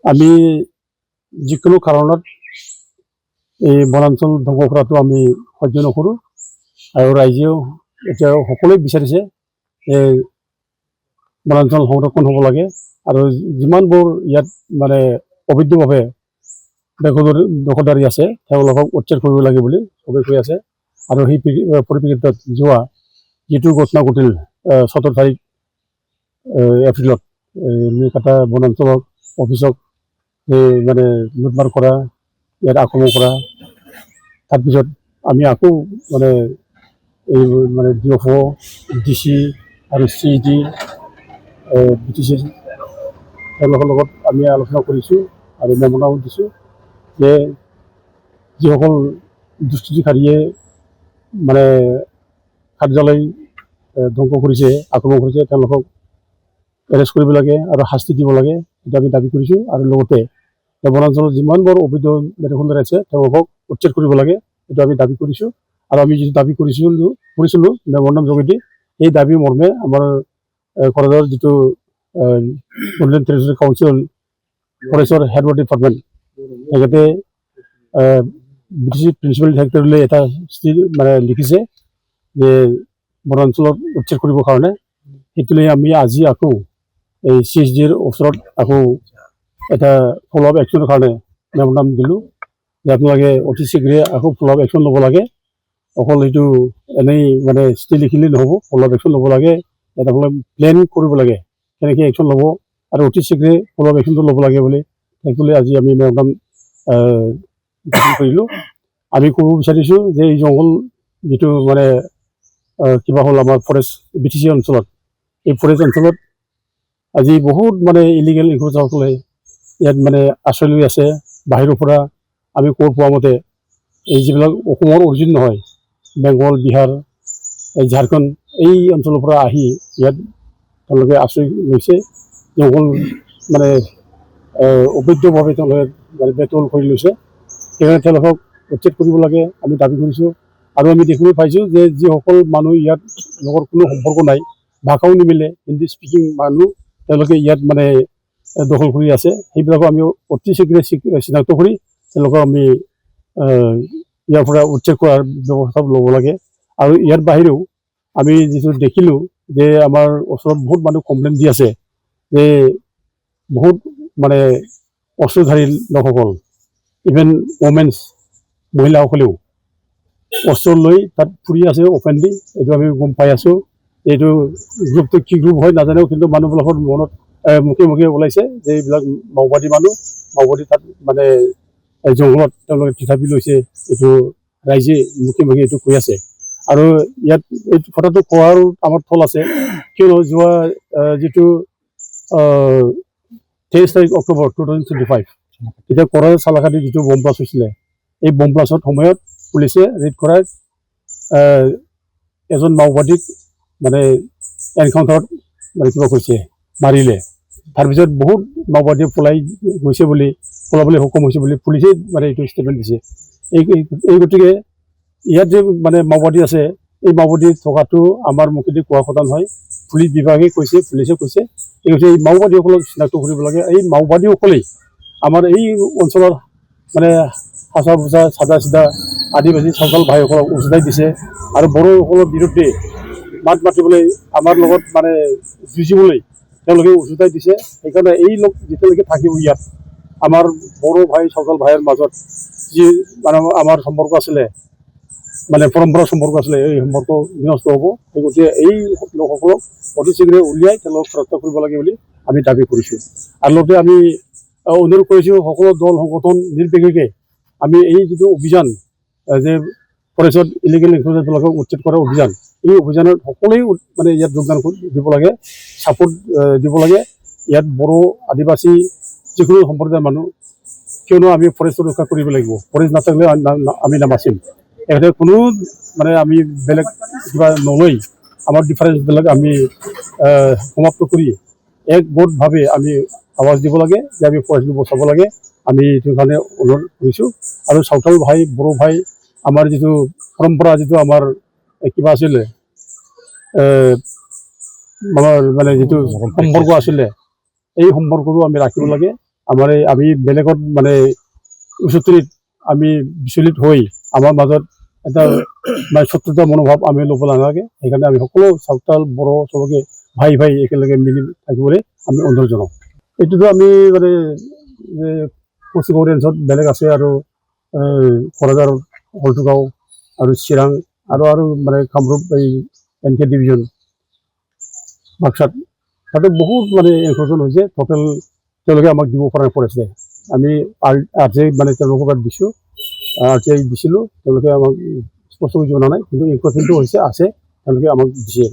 আমি যিকোনো কাৰণত এই বনাঞ্চল ধ্বংস কৰাটো আমি সহ্য নকৰোঁ আৰু ৰাইজেও এতিয়া সকলোৱে বিচাৰিছে এই বনাঞ্চল সংৰক্ষণ হ'ব লাগে আৰু যিমানবোৰ ইয়াত মানে অবৈধভাৱে দখলদাৰী আছে তেওঁলোকক উচ্ছেদ কৰিব লাগে বুলি চবেই কৈ আছে আৰু সেই পৰিপ্ৰেক্ষিতত যোৱা যিটো ঘটনা ঘটিল 17 তাৰিখ এপ্ৰিলত নীলকাটা বনাঞ্চলৰ অফিচক মানে লুটমাৰ কৰা ইয়াত আক্ৰমণ কৰা তাৰপিছত আমি আকৌ মানে এই মানে DFO DC আৰু CED BTC তেওঁলোকৰ লগত আমি আলোচনা কৰিছোঁ আৰু মেমনাও দিছোঁ যে যিসকল দুষ্কৃতিকাৰীয়ে মানে কাৰ্যালয় ধ্বংস কৰিছে আক্ৰমণ কৰিছে তেওঁলোকক এৰেষ্ট কৰিব লাগে আৰু শাস্তি দিব লাগে সেইটো আমি দাবী কৰিছোঁ আৰু লগতে বনাঞ্চলত যিমানবোৰ অবৈধ দখলদাৰ আছে তেওঁলোকক উচ্ছেদ কৰিব লাগে সেইটো আমি দাবী কৰিছোঁ আৰু আমি যিটো দাবী কৰিছিলোঁ মেমনাম যোগেদি এই দাবী মৰ্মে আমাৰ কলেজৰ যিটো ইণ্ডিয়ান টেৰিটৰি কাউন্সিল ফৰেষ্টৰ হেডৱাৰ্ড ডিপাৰ্টমেণ্ট তেখেতে BTC প্ৰিন্সিপাল ডিৰেক্টৰলৈ এটা মানে লিখিছে যে বনাঞ্চলত উচ্ছেদ কৰিবৰ কাৰণে সেইটো লৈ আমি আজি আকৌ এই CSDৰ ওচৰত আকৌ এটা ফ'ল' আপ একশ্যনৰ কাৰণে মেমনাম দিলোঁ যে আপোনালোকে অতি শীঘ্ৰে আকৌ ফ'ল' আপ একশ্যন ল'ব লাগে অকল এইটো এনেই মানে লিখিলেই নহ'ব ফ'ল' আপ একশ্যন ল'ব লাগে এটা প্লেন কৰিব লাগে কেনেকৈ একশ্যন ল'ব আৰু অতি শীঘ্ৰে ফ'ল' আপ একশ্যনটো ল'ব লাগে বুলি সেইটোলৈ আজি আমি মেমনাম গঠন কৰিলোঁ আমি ক'ব বিচাৰিছোঁ যে এই জংঘল যিটো মানে কিবা হ'ল আমাৰ ফৰেষ্ট BTC অঞ্চলত এই ফৰেষ্ট অঞ্চলত আজি বহুত মানে ইলিগেল ইনক্ৰোচাৰসকলে ইয়াত মানে আশ্ৰয় লৈ আছে বাহিৰৰ পৰা আমি ক'ৰ পোৱা মতে এই যিবিলাক অসমৰ অৰিজিন নহয় বেংগল বিহাৰ ঝাৰখণ্ড এই অঞ্চলৰ পৰা আহি ইয়াত তেওঁলোকে আশ্ৰয় লৈছে জংঘল মানে অবৈধভাৱে তেওঁলোকে মানে বেদখল কৰি লৈছে সেইকাৰণে তেওঁলোকক উচ্ছেদ কৰিব লাগে আমি দাবী কৰিছোঁ আৰু আমি দেখিবলৈ পাইছোঁ যে যিসকল মানুহ ইয়াত লগত কোনো সম্পৰ্ক নাই ভাষাও নিমিলে হিন্দী স্পিকিং মানুহ তেওঁলোকে ইয়াত মানে দখল কৰি আছে সেইবিলাকো আমি অতি শীঘ্ৰে চিনাক্ত কৰি তেওঁলোকক আমি ইয়াৰ পৰা উচ্ছেদ কৰাৰ ব্যৱস্থা ল'ব লাগে আৰু ইয়াৰ বাহিৰেও আমি যিটো দেখিলোঁ যে আমাৰ ওচৰত বহুত মানুহ কমপ্লেইন দি আছে যে বহুত মানে অস্ত্ৰধাৰী লোকসকল ইভেন ওমেন্স মহিলাসকলেও অস্ত্ৰ লৈ তাত ফুৰি আছে অপেনলি এইটো আমি গম পাই আছোঁ এইটো গ্ৰুপটো কি গ্ৰুপ হয় নাজানেও কিন্তু মানুহবিলাকৰ মনত মুখে মুখে ওলাইছে যে এইবিলাক মাওবাদী মানুহ মাওবাদী তাত মানে জংঘলত তেওঁলোকে থিতাপি লৈছে এইটো ৰাইজে মুখে মুখে এইটো কৈ আছে আৰু ইয়াত এই কথাটো কোৱাৰ আমাৰ থল আছে কিয়নো যোৱা যিটো 23 তাৰিখ অক্টোবৰ 2025 এতিয়া কৰা চালাকাটি যিটো বম ব্লাষ্ট হৈছিলে এই বম ব্লাষ্টৰ সময়ত পুলিচে ৰেড কৰাত এজন মাওবাদীক মানে এনকাউণ্টাৰত মানে কিবা কৈছে মাৰিলে তাৰপিছত বহুত মাওবাদীয়ে পলাই গৈছে বুলি পলাবলৈ সক্ষম হৈছে বুলি পুলিচে মানে এইটো ষ্টেটমেণ্ট দিছে এই গতিকে ইয়াত যে মানে মাওবাদী আছে এই মাওবাদী থকাটো আমাৰ মুখেদি কোৱা কথা নহয় পুলিচ বিভাগে কৈছে পুলিচে কৈছে এই মাওবাদীসকলক চিনাক্ত কৰিব লাগে এই মাওবাদীসকলেই আমাৰ এই অঞ্চলৰ মানে সাঁচা ভুচা চাদা চিধা আদিবাসী চাওতাল ভাইসকলক উচতাই দিছে আৰু বড়োসকলৰ বিৰুদ্ধে মাত মাতিবলৈ আমাৰ লগত মানে যুঁজিবলৈ তেওঁলোকে উচতাই দিছে সেইকাৰণে এই লোক যেতিয়ালৈকে থাকিব ইয়াত আমাৰ বড়ো ভাই চাওতাল ভাইৰ মাজত যি মানে আমাৰ সম্পৰ্ক আছিলে মানে পৰম্পৰা সম্পৰ্ক আছিলে এই সম্পৰ্ক বিনষ্ট হ'ব সেই গতিকে এই লোকসকলক অতি শীঘ্ৰে উলিয়াই তেওঁলোকক ৰক্ষা কৰিব লাগে বুলি আমি দাবী কৰিছোঁ আৰু লগতে আমি অনুৰোধ কৰিছোঁ সকলো দল সংগঠন নিৰ্বিশেষে আমি এই যিটো অভিযান যে ফৰেষ্টত ইলিগেল ইনক্ৰোচাৰবিলাকক উচ্ছেদ কৰা অভিযান এই অভিযানত সকলোৱে মানে ইয়াত যোগদান দিব লাগে ছাপোৰ্ট দিব লাগে ইয়াত বড়ো আদিবাসী যিকোনো সম্প্ৰদায়ৰ মানুহ কিয়নো আমি ফৰেষ্টৰ ৰক্ষা কৰিব লাগিব ফৰেষ্ট নাথাকিলে আমি নাবাচিম এখানে কোনো মানে আমি বেলেগ কিবা নলৈ আমাৰ ডিফাৰেঞ্চবিলাক আমি সমাপ্ত কৰি একগোটভাৱে আমি আৱাজ দিব লাগে যে আমি ফৰেষ্টটো বচাব লাগে আমি এইটো কাৰণে অনুৰোধ কৰিছোঁ আৰু চাওতাল ভাই বড়ো ভাই আমাৰ যিটো পৰম্পৰা যিটো আমাৰ কিবা আছিলে আমাৰ মানে যিটো সম্পৰ্ক আছিলে এই সম্পৰ্কটো আমি ৰাখিব লাগে আমি বেলেগত মানে উচতৰিত আমি বিচলিত হৈ আমাৰ মাজত এটা মানে শত্ৰুতা মনোভাৱ আমি ল'ব নালাগে সেইকাৰণে আমি সকলো চাওতাল বড়ো চবকে ভাই ভাই একেলগে মিলি থাকিবলৈ আমি অনুৰোধ জনাওঁ এইটোতো আমি মানে পশ্চিম ৰেঞ্জত বেলেগ আছে আৰু ককৰাঝাৰ হলটুগাঁও আৰু চিৰাং আৰু মানে কামৰূপ এই NK ডিভিজন বাক্সাত তাতে বহুত মানে এনক্ৰ'চমেণ্ট হৈছে টোটেল তেওঁলোকে আমাক দিব পৰা পৰিছে আমি RTI মানে তেওঁলোকক দিছোঁ RTI দিছিলোঁ তেওঁলোকে আমাক স্পষ্টকৈ জনা নাই কিন্তু এনক্ৰ'চমেণ্টটো হৈছে আছে তেওঁলোকে আমাক দিছে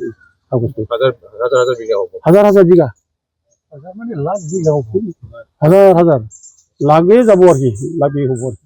কাগজটো হাজাৰ বিঘা মানে লাখ বিঘা হ'ব হাজাৰ লাখেই যাব আৰু কি লাখ বিঘা হ'ব